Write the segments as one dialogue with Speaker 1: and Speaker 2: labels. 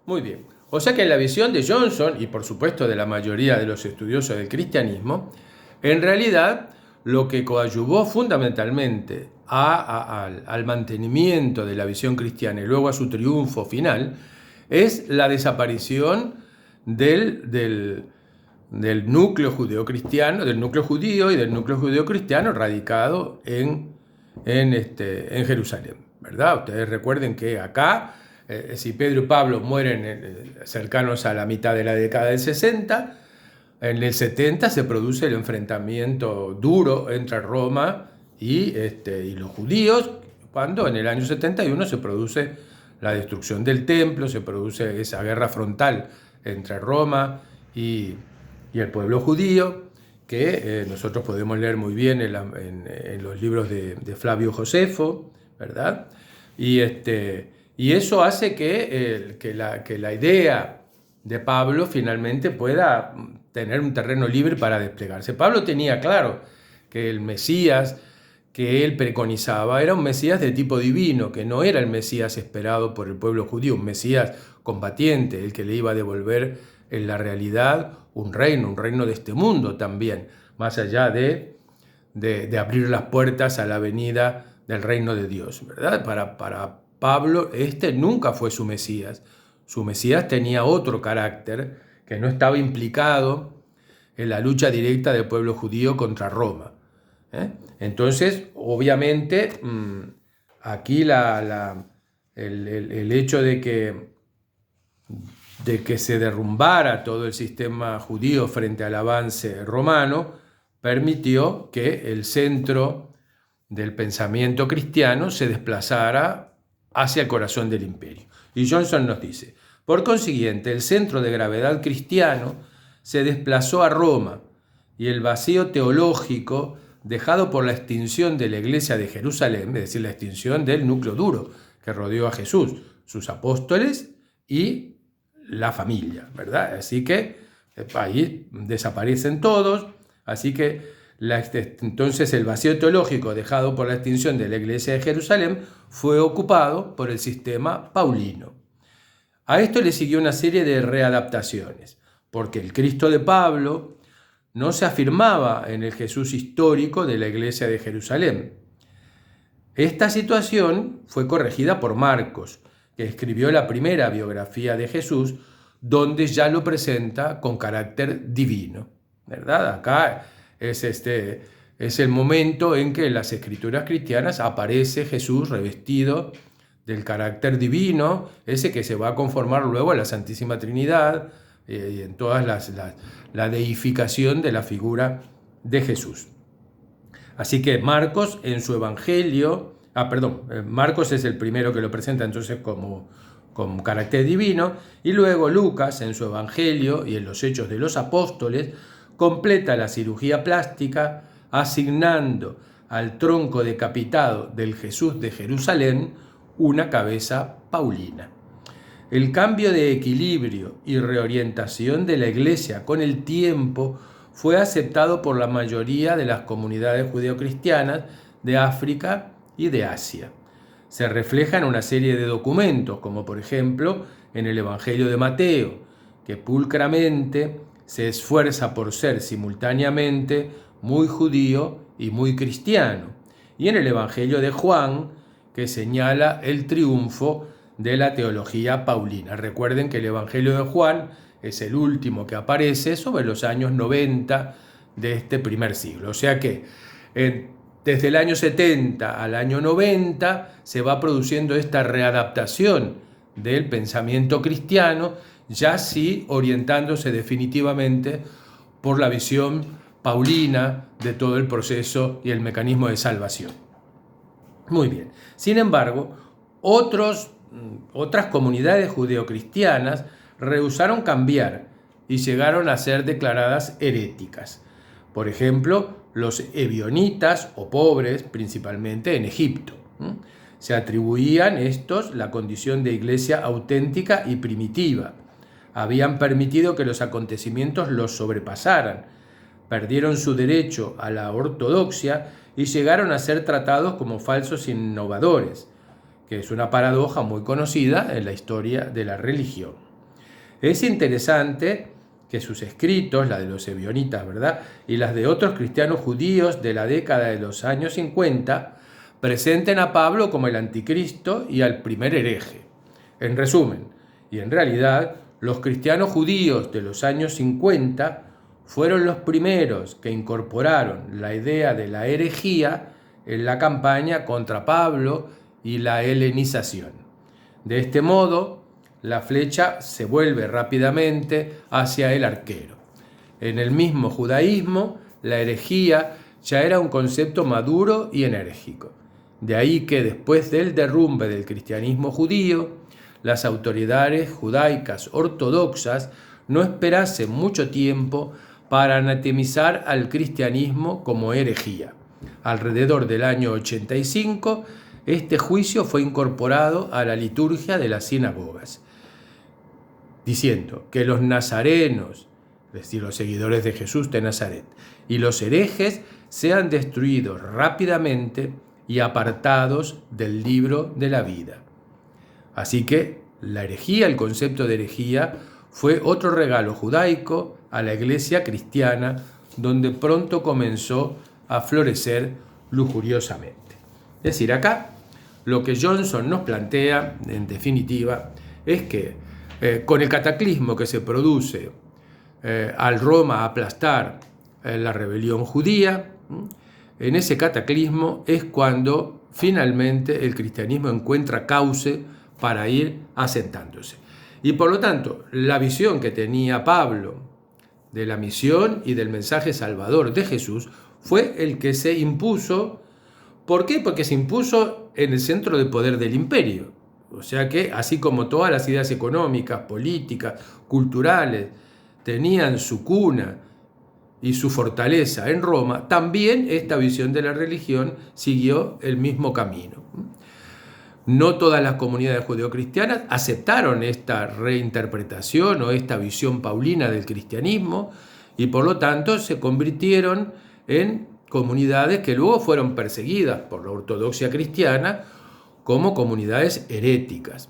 Speaker 1: Muy bien. O sea que en la visión de Johnson, y por supuesto de la mayoría de los estudiosos del cristianismo, en realidad lo que coadyuvó fundamentalmente al mantenimiento de la visión cristiana y luego a su triunfo final es la desaparición del núcleo judeocristiano, del núcleo judío y del núcleo judeocristiano radicado en Jerusalén, ¿verdad? Ustedes recuerden que acá, si Pedro y Pablo mueren cercanos a la mitad de la década del 60, en el 70 se produce el enfrentamiento duro entre Roma y los judíos, cuando en el año 71 se produce la destrucción del templo, se produce esa guerra frontal entre Roma y el pueblo judío, que nosotros podemos leer muy bien en los libros de Flavio Josefo, ¿verdad? Y eso hace que la idea de Pablo finalmente pueda tener un terreno libre para desplegarse. Pablo tenía claro que el Mesías que él preconizaba era un Mesías de tipo divino, que no era el Mesías esperado por el pueblo judío, un Mesías combatiente, el que le iba a devolver en la realidad un reino de este mundo también, más allá de abrir las puertas a la venida del reino de Dios, ¿verdad? Para Pablo nunca fue su Mesías. Su Mesías tenía otro carácter que no estaba implicado en la lucha directa del pueblo judío contra Roma. Entonces, obviamente, aquí el hecho de que se derrumbara todo el sistema judío frente al avance romano permitió que el centro del pensamiento cristiano se desplazara hacia el corazón del imperio. Y Johnson nos dice, por consiguiente, el centro de gravedad cristiano se desplazó a Roma y el vacío teológico dejado por la extinción de la iglesia de Jerusalén, es decir, la extinción del núcleo duro que rodeó a Jesús, sus apóstoles y la familia, ¿verdad? Así que ahí desaparecen todos, así que entonces el vacío teológico dejado por la extinción de la iglesia de Jerusalén fue ocupado por el sistema paulino. A esto le siguió una serie de readaptaciones, porque el Cristo de Pablo no se afirmaba en el Jesús histórico de la iglesia de Jerusalén. Esta situación fue corregida por Marcos, que escribió la primera biografía de Jesús, donde ya lo presenta con carácter divino, ¿verdad? Acá es el momento en que en las escrituras cristianas aparece Jesús revestido del carácter divino, ese que se va a conformar luego a la Santísima Trinidad y en toda la deificación de la figura de Jesús. Así que Marcos en su Evangelio, Marcos es el primero que lo presenta entonces como carácter divino, y luego Lucas en su Evangelio y en los Hechos de los Apóstoles completa la cirugía plástica asignando al tronco decapitado del Jesús de Jerusalén una cabeza paulina. El cambio de equilibrio y reorientación de la Iglesia con el tiempo fue aceptado por la mayoría de las comunidades judeocristianas de África y de Asia. Se refleja en una serie de documentos, como por ejemplo en el Evangelio de Mateo, que pulcramente se esfuerza por ser simultáneamente muy judío y muy cristiano, y en el Evangelio de Juan, que señala el triunfo de la teología paulina. Recuerden que el Evangelio de Juan es el último que aparece sobre los años 90 de este primer siglo. O sea que desde el año 70 al año 90 se va produciendo esta readaptación del pensamiento cristiano, ya sí orientándose definitivamente por la visión paulina de todo el proceso y el mecanismo de salvación. Muy bien. Sin embargo, otras comunidades judeocristianas rehusaron cambiar y llegaron a ser declaradas heréticas. Por ejemplo, los ebionitas o pobres, principalmente en Egipto. Se atribuían estos la condición de iglesia auténtica y primitiva. Habían permitido que los acontecimientos los sobrepasaran, perdieron su derecho a la ortodoxia y llegaron a ser tratados como falsos innovadores, que es una paradoja muy conocida en la historia de la religión. Es interesante que sus escritos, la de los ebionitas, ¿verdad?, y las de otros cristianos judíos de la década de los años 50, presenten a Pablo como el anticristo y al primer hereje. En resumen, y en realidad, los cristianos judíos de los años 50 fueron los primeros que incorporaron la idea de la herejía en la campaña contra Pablo y la helenización. De este modo, la flecha se vuelve rápidamente hacia el arquero. En el mismo judaísmo, la herejía ya era un concepto maduro y enérgico. De ahí que después del derrumbe del cristianismo judío, las autoridades judaicas ortodoxas no esperasen mucho tiempo para anatemizar al cristianismo como herejía. Alrededor del año 85, este juicio fue incorporado a la liturgia de las sinagogas, diciendo que los nazarenos, es decir, los seguidores de Jesús de Nazaret, y los herejes sean destruidos rápidamente y apartados del libro de la vida. Así que la herejía, el concepto de herejía, fue otro regalo judaico a la iglesia cristiana, donde pronto comenzó a florecer lujuriosamente. Es decir, acá lo que Johnson nos plantea, en definitiva, es que con el cataclismo que se produce al Roma aplastar la rebelión judía, en ese cataclismo es cuando finalmente el cristianismo encuentra cauce para ir asentándose. Y por lo tanto, la visión que tenía Pablo de la misión y del mensaje salvador de Jesús fue el que se impuso. ¿Por qué? Porque se impuso en el centro de poder del imperio. O sea que, así como todas las ideas económicas, políticas, culturales tenían su cuna y su fortaleza en Roma, también esta visión de la religión siguió el mismo camino. No todas las comunidades judeocristianas aceptaron esta reinterpretación o esta visión paulina del cristianismo y por lo tanto se convirtieron en comunidades que luego fueron perseguidas por la ortodoxia cristiana como comunidades heréticas.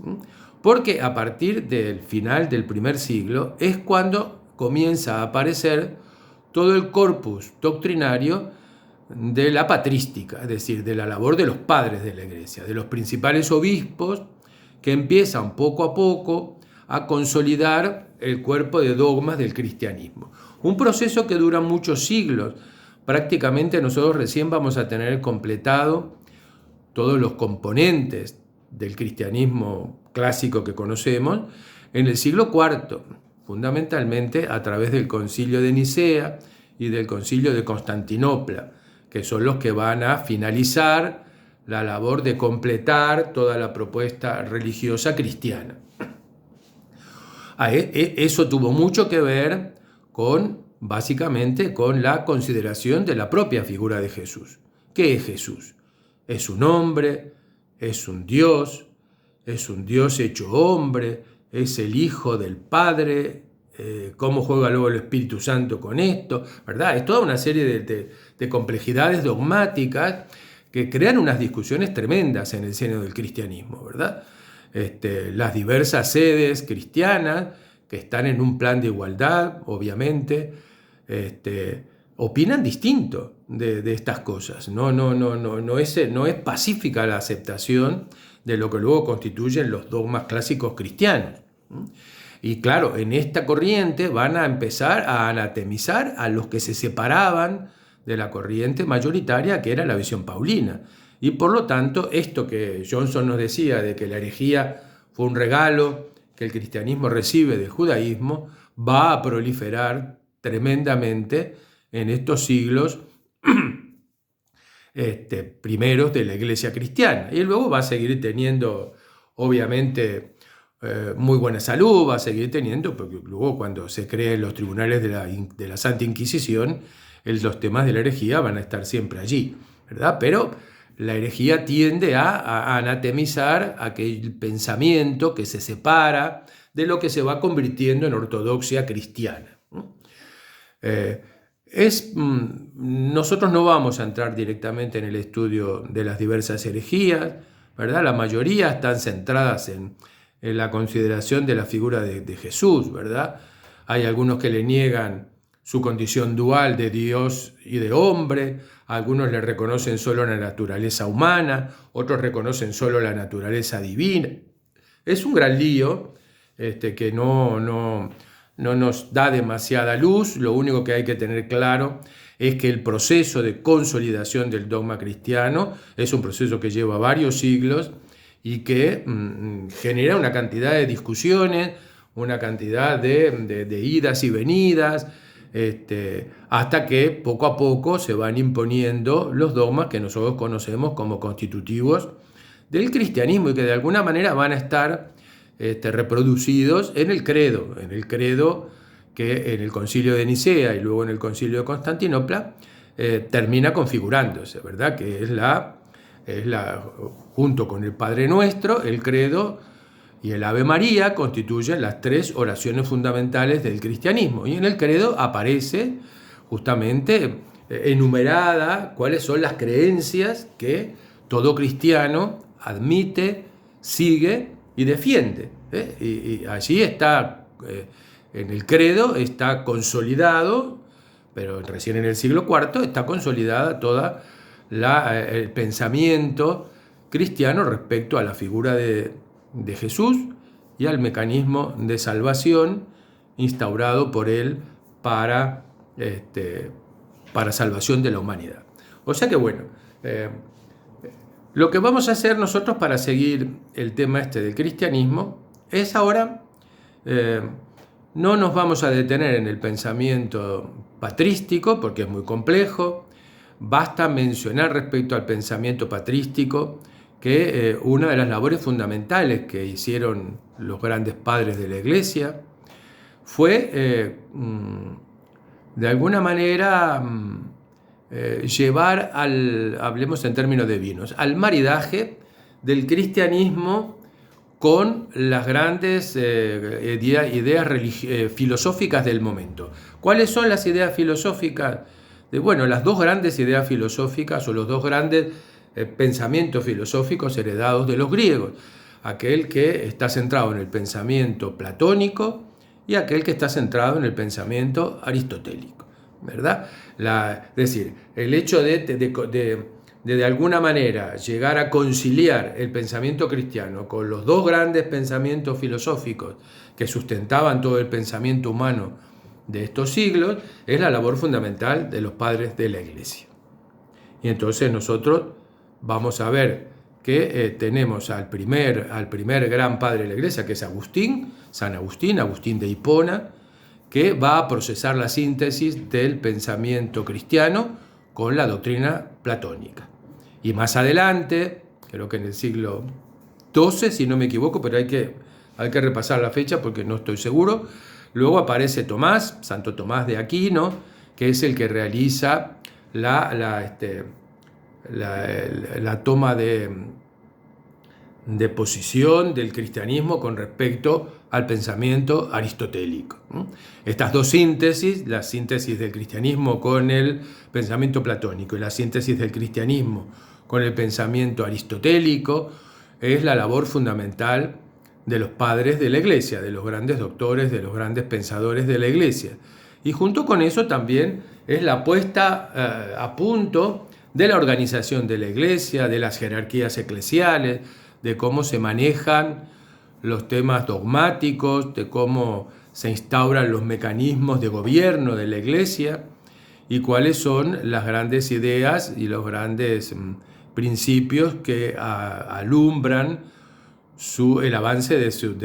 Speaker 1: Porque a partir del final del primer siglo es cuando comienza a aparecer todo el corpus doctrinario de la patrística, es decir, de la labor de los padres de la iglesia, de los principales obispos que empiezan poco a poco a consolidar el cuerpo de dogmas del cristianismo. Un proceso que dura muchos siglos. Prácticamente nosotros recién vamos a tener completado todos los componentes del cristianismo clásico que conocemos en el siglo IV, fundamentalmente a través del Concilio de Nicea y del Concilio de Constantinopla, que son los que van a finalizar la labor de completar toda la propuesta religiosa cristiana. Eso tuvo mucho que ver básicamente con la consideración de la propia figura de Jesús. ¿Qué es Jesús? Es un hombre, es un Dios hecho hombre, es el Hijo del Padre. Cómo juega luego el Espíritu Santo con esto, ¿verdad? Es toda una serie de complejidades dogmáticas que crean unas discusiones tremendas en el seno del cristianismo, ¿verdad? Las diversas sedes cristianas que están en un plan de igualdad, obviamente, opinan distinto de estas cosas. No es pacífica la aceptación de lo que luego constituyen los dogmas clásicos cristianos. Y claro, en esta corriente van a empezar a anatemizar a los que se separaban de la corriente mayoritaria, que era la visión paulina. Y por lo tanto, esto que Johnson nos decía de que la herejía fue un regalo que el cristianismo recibe del judaísmo, va a proliferar tremendamente en estos siglos primeros de la iglesia cristiana. Y luego va a seguir teniendo, obviamente, muy buena salud, va a seguir teniendo, porque luego cuando se creen los tribunales de la Santa Inquisición, los temas de la herejía van a estar siempre allí, ¿verdad? Pero la herejía tiende a anatemizar aquel pensamiento que se separa de lo que se va convirtiendo en ortodoxia cristiana. Nosotros no vamos a entrar directamente en el estudio de las diversas herejías, ¿verdad? La mayoría están centradas en la consideración de la figura de Jesús, ¿verdad? Hay algunos que le niegan su condición dual de Dios y de hombre, algunos le reconocen solo la naturaleza humana, otros reconocen solo la naturaleza divina. Es un gran lío que no nos da demasiada luz. Lo único que hay que tener claro es que el proceso de consolidación del dogma cristiano es un proceso que lleva varios siglos y que genera una cantidad de discusiones, una cantidad de idas y venidas, hasta que poco a poco se van imponiendo los dogmas que nosotros conocemos como constitutivos del cristianismo y que de alguna manera van a estar reproducidos en el credo que en el concilio de Nicea y luego en el concilio de Constantinopla termina configurándose, ¿verdad? Que junto con el Padre Nuestro, el credo y el Ave María constituyen las tres oraciones fundamentales del cristianismo. Y en el credo aparece justamente enumerada cuáles son las creencias que todo cristiano admite, sigue y defiende. Y allí está, en el credo está consolidado, pero recién en el siglo IV está consolidada toda el pensamiento cristiano respecto a la figura de Jesús y al mecanismo de salvación instaurado por él para salvación de la humanidad. O sea que bueno, lo que vamos a hacer nosotros para seguir el tema del cristianismo es ahora, no nos vamos a detener en el pensamiento patrístico porque es muy complejo. Basta mencionar respecto al pensamiento patrístico que una de las labores fundamentales que hicieron los grandes padres de la Iglesia fue, de alguna manera, llevar hablemos en términos de vinos, al maridaje del cristianismo con las grandes ideas filosóficas del momento. ¿Cuáles son las ideas filosóficas? Bueno, las dos grandes ideas filosóficas o los dos grandes pensamientos filosóficos heredados de los griegos. Aquel que está centrado en el pensamiento platónico y aquel que está centrado en el pensamiento aristotélico, ¿verdad? Es decir, el hecho de alguna manera llegar a conciliar el pensamiento cristiano con los dos grandes pensamientos filosóficos que sustentaban todo el pensamiento humano de estos siglos es la labor fundamental de los padres de la Iglesia. Y entonces nosotros vamos a ver que tenemos al primer gran padre de la Iglesia, que es Agustín, San Agustín, Agustín de Hipona, que va a procesar la síntesis del pensamiento cristiano con la doctrina platónica. Y más adelante, creo que en el siglo XII, si no me equivoco, pero hay que repasar la fecha porque no estoy seguro, luego aparece Tomás, Santo Tomás de Aquino, que es el que realiza la toma de posición del cristianismo con respecto al pensamiento aristotélico. Estas dos síntesis, la síntesis del cristianismo con el pensamiento platónico y la síntesis del cristianismo con el pensamiento aristotélico, es la labor fundamental de los padres de la Iglesia, de los grandes doctores, de los grandes pensadores de la Iglesia. Y junto con eso también es la puesta a punto de la organización de la Iglesia, de las jerarquías eclesiales, de cómo se manejan los temas dogmáticos, de cómo se instauran los mecanismos de gobierno de la Iglesia y cuáles son las grandes ideas y los grandes principios que alumbran el avance de su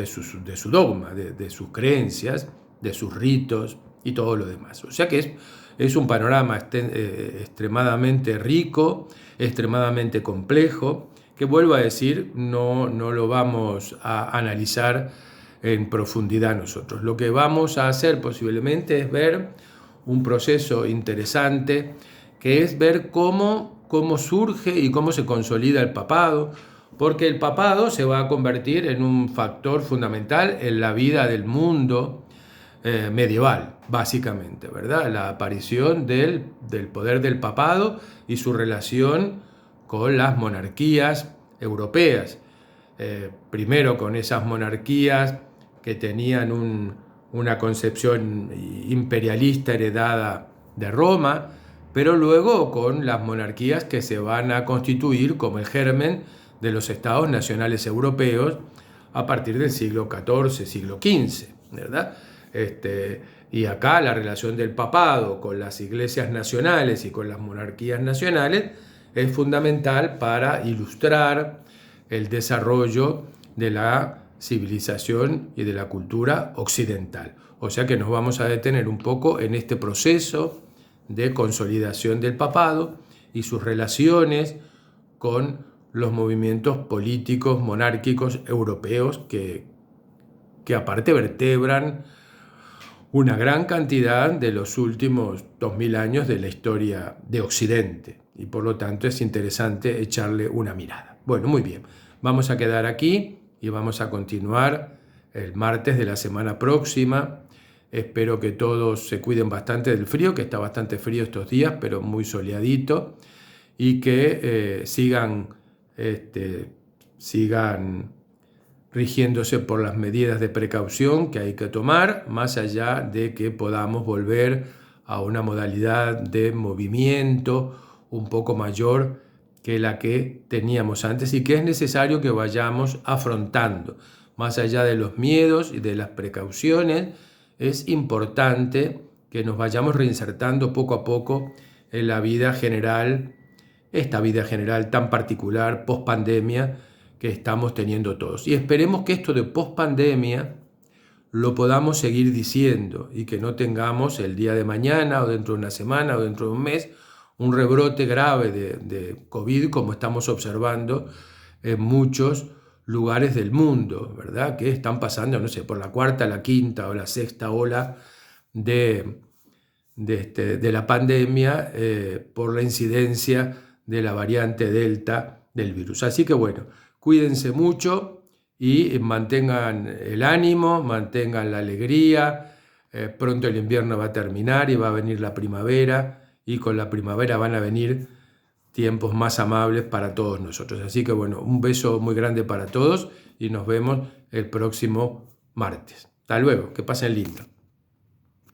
Speaker 1: dogma, de sus creencias, de sus ritos y todo lo demás. O sea que es un panorama extremadamente rico, extremadamente complejo, que vuelvo a decir, no lo vamos a analizar en profundidad nosotros. Lo que vamos a hacer posiblemente es ver un proceso interesante, que es ver cómo surge y cómo se consolida el papado, porque el papado se va a convertir en un factor fundamental en la vida del mundo medieval, básicamente, ¿verdad? La aparición del poder del papado y su relación con las monarquías europeas. primero con esas monarquías que tenían una concepción imperialista heredada de Roma, pero luego con las monarquías que se van a constituir como el germen de los estados nacionales europeos a partir del siglo XIV, siglo XV, ¿verdad? Y acá la relación del papado con las iglesias nacionales y con las monarquías nacionales es fundamental para ilustrar el desarrollo de la civilización y de la cultura occidental. O sea que nos vamos a detener un poco en este proceso de consolidación del papado y sus relaciones con los movimientos políticos monárquicos europeos que aparte vertebran una gran cantidad de los últimos 2000 años de la historia de Occidente, y por lo tanto es interesante echarle una mirada. Bueno, muy bien, vamos a quedar aquí y vamos a continuar el martes de la semana próxima. Espero que todos se cuiden bastante del frío, que está bastante frío estos días, pero muy soleadito, y que sigan rigiéndose por las medidas de precaución que hay que tomar, más allá de que podamos volver a una modalidad de movimiento un poco mayor que la que teníamos antes y que es necesario que vayamos afrontando. Más allá de los miedos y de las precauciones, es importante que nos vayamos reinsertando poco a poco en la vida general, esta vida general tan particular, post-pandemia, que estamos teniendo todos. Y esperemos que esto de post-pandemia lo podamos seguir diciendo y que no tengamos el día de mañana o dentro de una semana o dentro de un mes un rebrote grave de COVID como estamos observando en muchos lugares del mundo, ¿verdad? Que están pasando, no sé, por la cuarta, la quinta o la sexta ola de la pandemia por la incidencia de la variante Delta del virus. Así que bueno, cuídense mucho y mantengan el ánimo, mantengan la alegría. Pronto el invierno va a terminar y va a venir la primavera, y con la primavera van a venir tiempos más amables para todos nosotros. Así que bueno, un beso muy grande para todos y nos vemos el próximo martes. Hasta luego, que pasen lindo.